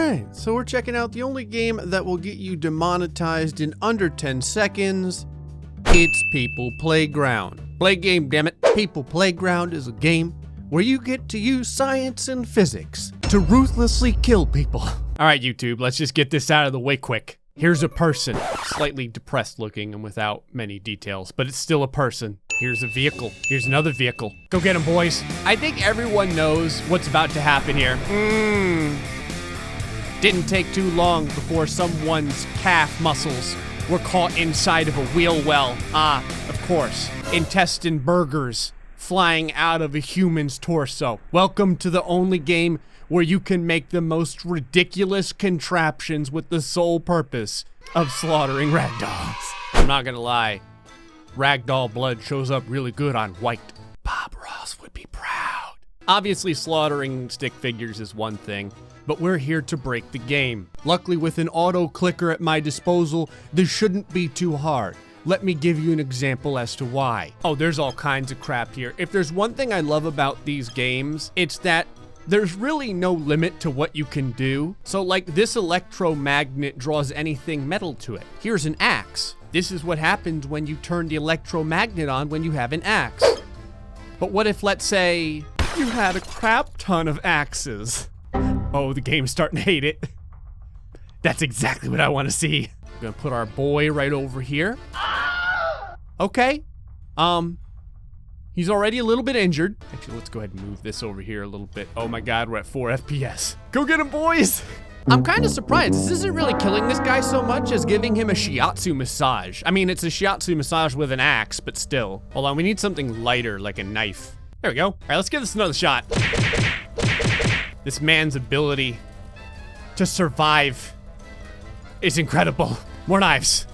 Alright, so we're checking out the only game that will get you demonetized in under 10 seconds. It's People Playground. Play game, damn it. People Playground is a game where you get to use science and physics to ruthlessly kill people. Alright, YouTube, let's just get this out of the way quick. Here's a person, slightly depressed looking and without many details, but it's still a person. Here's a vehicle. Here's another vehicle. Go get him, boys. I think everyone knows what's about to happen here. Didn't take too long before someone's calf muscles were caught inside of a wheel well. Ah, of course. Intestine burgers flying out of a human's torso. Welcome to the only game where you can make the most ridiculous contraptions with the sole purpose of slaughtering ragdolls. I'm not gonna lie. Ragdoll blood shows up really good on white. Bob Ross would be proud. Obviously, slaughtering stick figures is one thing, but we're here to break the game. Luckily, with an auto clicker at my disposal, this shouldn't be too hard. Let me give you an example as to why. Oh, there's all kinds of crap here. If there's one thing I love about these games, it's that there's really no limit to what you can do. So like this electromagnet draws anything metal to it. Here's an axe. This is what happens when you turn the electromagnet on when you have an axe. But what if, let's say, you had a crap ton of axes? Oh, the game's starting to hate it. That's exactly what I want to see. We're gonna put our boy right over here. Okay. He's already a little bit injured. Actually, let's go ahead and move this over here a little bit. Oh my God, we're at 4 FPS. Go get him, boys. I'm kind of surprised. This isn't really killing this guy so much as giving him a shiatsu massage. I mean, it's a shiatsu massage with an axe, but still. Hold on, we need something lighter, like a knife. There we go. All right, let's give this another shot. This man's ability to survive is incredible. More knives.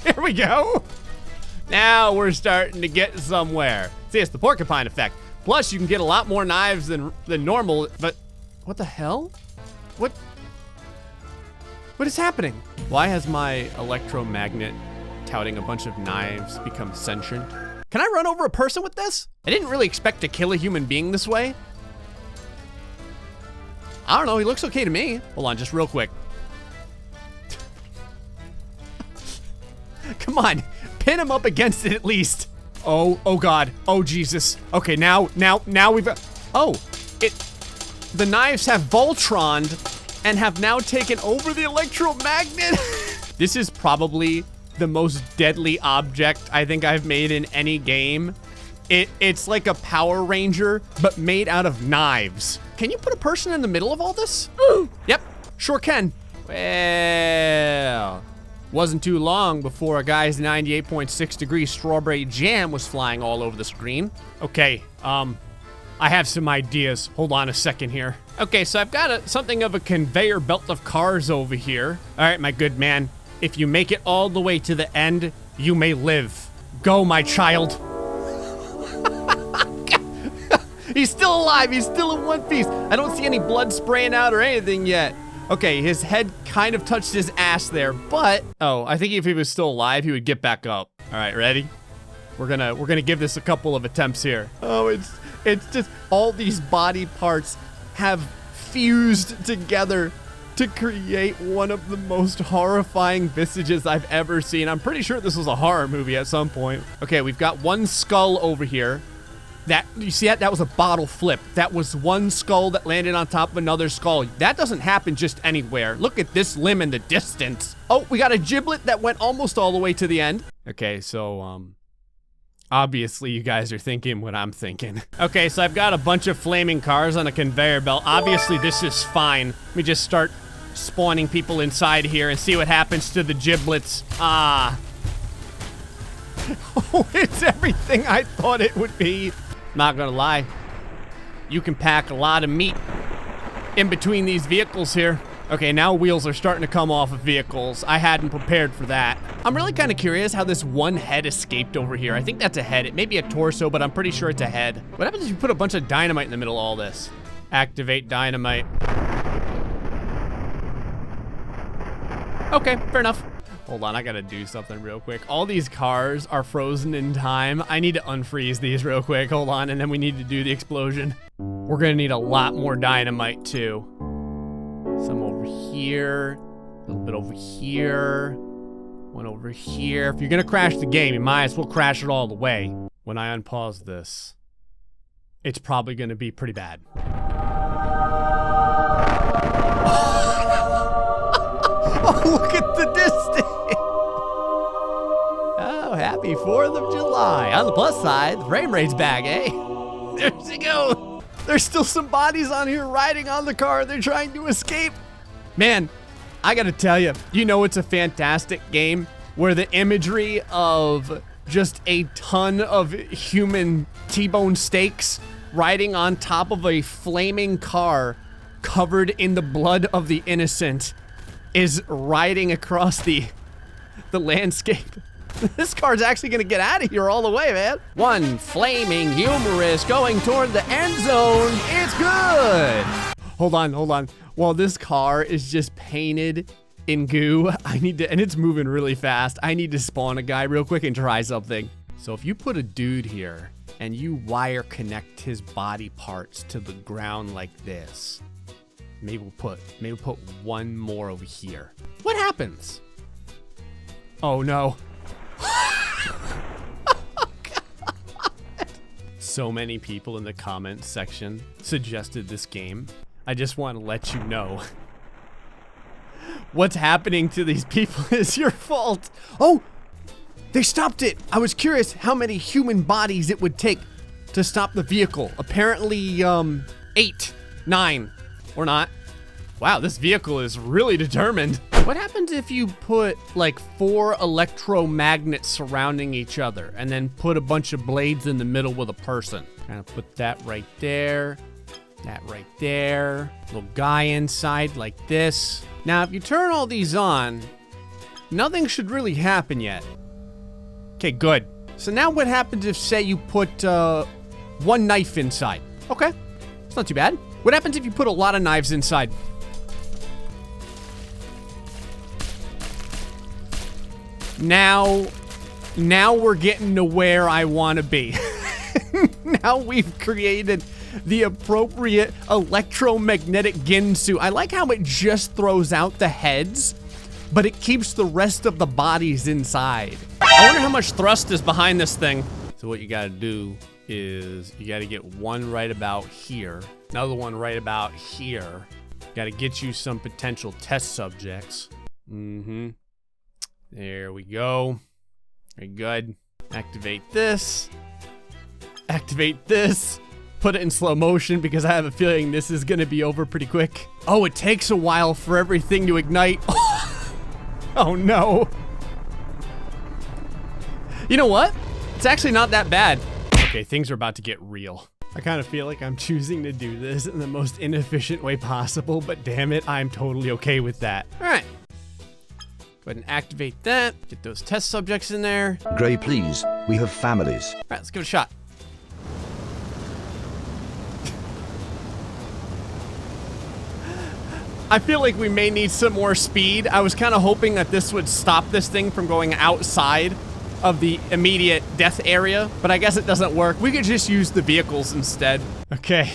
Here we go. Now we're starting to get somewhere. See, it's the porcupine effect. Plus, you can get a lot more knives than normal, but what the hell? What is happening? Why has my electromagnet touting a bunch of knives become sentient? Can I run over a person with this? I didn't really expect to kill a human being this way. I don't know, he looks okay to me. Hold on, just real quick. Come on, pin him up against it at least. Oh God, oh Jesus. Okay, now we've, the knives have Voltroned and have now taken over the electromagnet. This is probably the most deadly object I think I've made in any game. It's like a Power Ranger, but made out of knives. Can you put a person in the middle of all this? Yep, sure can. Well, wasn't too long before a guy's 98.6 degree strawberry jam was flying all over the screen. Okay, I have some ideas. Hold on a second here. Okay, so I've got something of a conveyor belt of cars over here. All right, my good man. If you make it all the way to the end, you may live. Go, my child. He's still alive. He's still in one piece. I don't see any blood spraying out or anything yet. Okay, his head kind of touched his ass there, but I think if he was still alive, he would get back up. All right, ready? We're gonna give this a couple of attempts here. Oh, it's just all these body parts have fused together to create one of the most horrifying visages I've ever seen. I'm pretty sure this was a horror movie at some point. Okay, we've got one skull over here. You see that? That was a bottle flip. That was one skull that landed on top of another skull. That doesn't happen just anywhere. Look at this limb in the distance. Oh, we got a giblet that went almost all the way to the end. Okay, so, obviously you guys are thinking what I'm thinking. Okay, so I've got a bunch of flaming cars on a conveyor belt. Obviously this is fine. Let me just start spawning people inside here and see what happens to the giblets. Ah. Oh, it's everything I thought it would be. Not gonna lie, you can pack a lot of meat in between these vehicles here. Okay, now wheels are starting to come off of vehicles. I hadn't prepared for that. I'm really kind of curious how this one head escaped over here. I think that's a head. It may be a torso, but I'm pretty sure it's a head. What happens if you put a bunch of dynamite in the middle of all this? Activate dynamite. Okay, fair enough. Hold on, I gotta do something real quick. All these cars are frozen in time. I need to unfreeze these real quick. Hold on, and then we need to do the explosion. We're gonna need a lot more dynamite too. Some over here. A little bit over here. One over here. If you're gonna crash the game, you might as well crash it all the way. When I unpause this, it's probably gonna be pretty bad. Oh, look at the distance! Oh, happy 4th of July. On the plus side, the frame rate's back, eh? There she goes. There's still some bodies on here riding on the car. They're trying to escape. Man, I gotta tell you, you know it's a fantastic game where the imagery of just a ton of human T-bone steaks riding on top of a flaming car covered in the blood of the innocent is riding across the landscape. This car's actually gonna get out of here all the way, man. One flaming humorous going toward the end zone. It's good. Hold on. While this car is just painted in goo, I need to, and it's moving really fast, I need to spawn a guy real quick and try something. So if you put a dude here and you wire connect his body parts to the ground like this, maybe we'll put one more over here. What happens? Oh no. So many people in the comments section suggested this game. I just want to let you know what's happening to these people is your fault. Oh, they stopped it. I was curious how many human bodies it would take to stop the vehicle. Apparently, 8, 9, or not. Wow, this vehicle is really determined. What happens if you put like 4 electromagnets surrounding each other and then put a bunch of blades in the middle with a person? Kind of put that right there, that right there, little guy inside like this. Now, if you turn all these on, nothing should really happen yet. Okay, good. So now what happens if, say, you put 1 knife inside? Okay, it's not too bad. What happens if you put a lot of knives inside? Now we're getting to where I want to be. Now we've created the appropriate electromagnetic Ginsu. I like how it just throws out the heads, but it keeps the rest of the bodies inside. I wonder how much thrust is behind this thing. So what you gotta do is you gotta get one right about here, another one right about here. Gotta get you some potential test subjects. There we go. Very good. Activate this. Activate this. Put it in slow motion because I have a feeling this is gonna be over pretty quick. Oh, it takes a while for everything to ignite. Oh no. You know what? It's actually not that bad. Okay, things are about to get real. I kind of feel like I'm choosing to do this in the most inefficient way possible, but damn it, I'm totally okay with that. All right. Go ahead and activate that. Get those test subjects in there. Gray, please. We have families. All right, let's give it a shot. I feel like we may need some more speed. I was kind of hoping that this would stop this thing from going outside of the immediate death area, but I guess it doesn't work. We could just use the vehicles instead. Okay.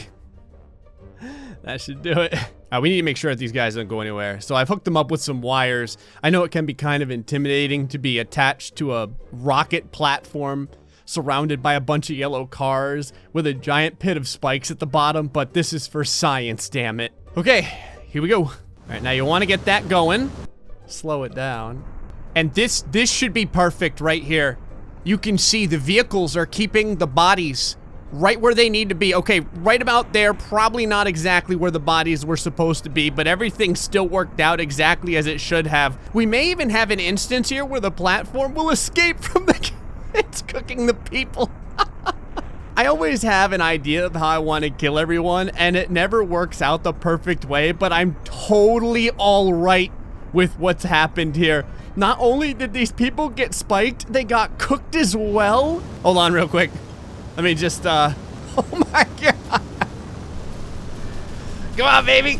That should do it. We need to make sure that these guys don't go anywhere. So I've hooked them up with some wires. I know it can be kind of intimidating to be attached to a rocket platform surrounded by a bunch of yellow cars with a giant pit of spikes at the bottom, but this is for science, damn it. Okay, here we go. All right, now you want to get that going. Slow it down. And this should be perfect right here. You can see the vehicles are keeping the bodies right where they need to be. Okay, right about there, probably not exactly where the bodies were supposed to be, but everything still worked out exactly as it should have. We may even have an instance here where the platform will escape from the... It's cooking the people. I always have an idea of how I want to kill everyone, and it never works out the perfect way, but I'm totally all right with what's happened here. Not only did these people get spiked, they got cooked as well. Hold on real quick. Let me just, oh my God. Come on, baby.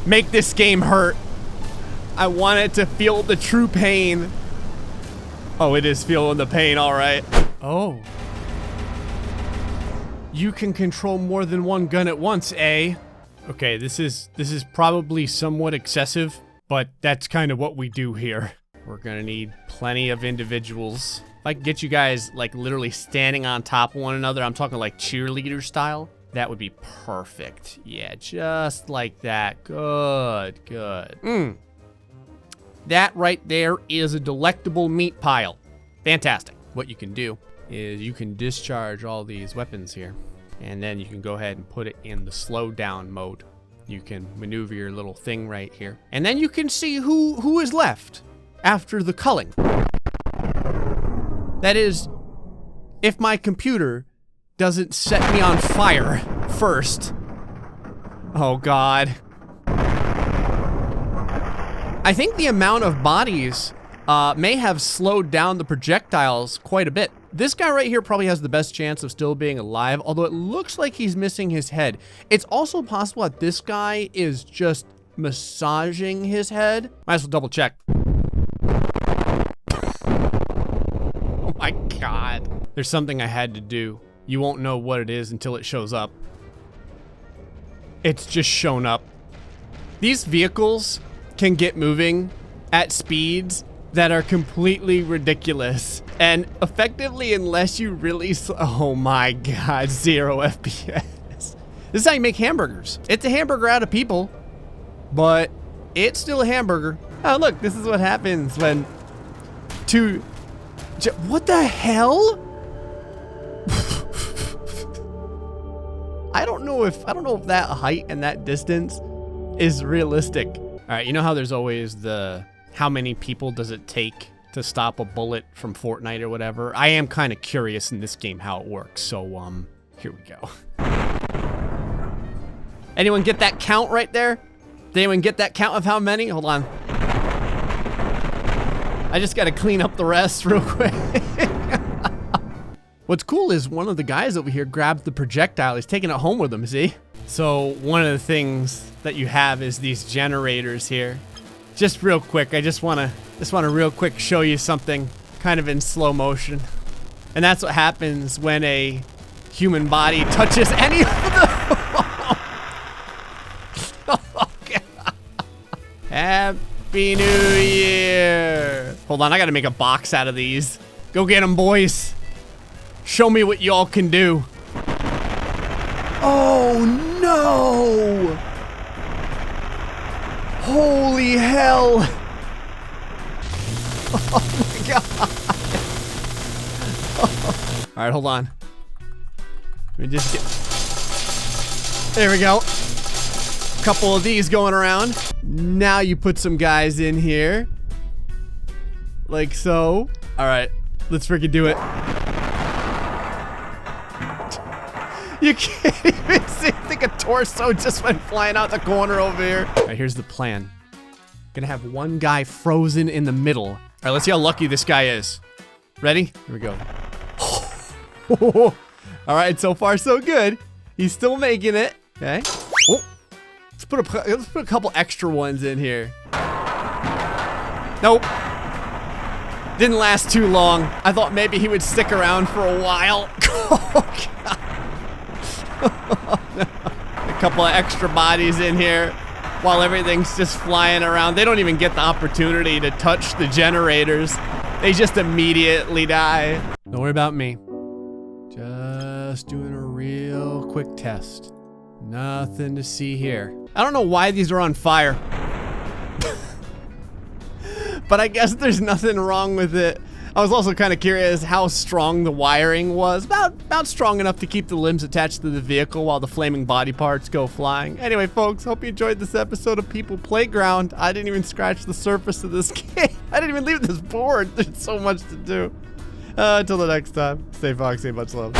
Make this game hurt. I want it to feel the true pain. Oh, it is feeling the pain, all right. Oh. You can control more than one gun at once, eh? Okay, this is probably somewhat excessive, but that's kind of what we do here. We're gonna need plenty of individuals. If I can get you guys like literally standing on top of one another, I'm talking like cheerleader style, that would be perfect. Yeah, just like that. Good, good. That right there is a delectable meat pile. Fantastic. What you can do is you can discharge all these weapons here, and then you can go ahead and put it in the slow down mode. You can maneuver your little thing right here, and then you can see who is left after the culling. That is, if my computer doesn't set me on fire first. Oh God. I think the amount of bodies may have slowed down the projectiles quite a bit. This guy right here probably has the best chance of still being alive, although it looks like he's missing his head. It's also possible that this guy is just massaging his head. Might as well double check. Oh my God. There's something I had to do. You won't know what it is until it shows up. It's just shown up. These vehicles can get moving at speeds that are completely ridiculous. And effectively, unless you really, oh my God, 0 FPS. This is how you make hamburgers. It's a hamburger out of people, but it's still a hamburger. Oh, look, this is what happens when two, what the hell? I don't know if that height and that distance is realistic. All right, you know how there's always the, how many people does it take to stop a bullet from Fortnite or whatever? I am kind of curious in this game how it works, so here we go. Anyone get that count right there? Did anyone get that count of how many? Hold on. I just gotta clean up the rest real quick. What's cool is one of the guys over here grabbed the projectile. He's taking it home with him, see? So one of the things that you have is these generators here. Just real quick, I just wanna real quick show you something kind of in slow motion. And that's what happens when a human body touches any of them. Oh, God. Happy New Year. Hold on, I gotta make a box out of these. Go get them, boys. Show me what y'all can do. Oh no! Holy hell! Oh my God! All right, hold on. Let me just get. There we go. A couple of these going around. Now you put some guys in here, like so. All right, let's freaking do it. You can't even see. I think a torso just went flying out the corner over here. All right, here's the plan. Gonna have one guy frozen in the middle. All right, let's see how lucky this guy is. Ready? Here we go. All right, so far so good. He's still making it. Okay. Oh, let's put a couple extra ones in here. Nope. Didn't last too long. I thought maybe he would stick around for a while. Oh, God. A couple of extra bodies in here while everything's just flying around. They don't even get the opportunity to touch the generators. They just immediately die. Don't worry about me. Just doing a real quick test. Nothing to see here. I don't know why these are on fire. But I guess there's nothing wrong with it. I was also kind of curious how strong the wiring was. About strong enough to keep the limbs attached to the vehicle while the flaming body parts go flying. Anyway, folks, hope you enjoyed this episode of People Playground. I didn't even scratch the surface of this game. I didn't even leave this board. There's so much to do. Until the next time, stay foxy, much love.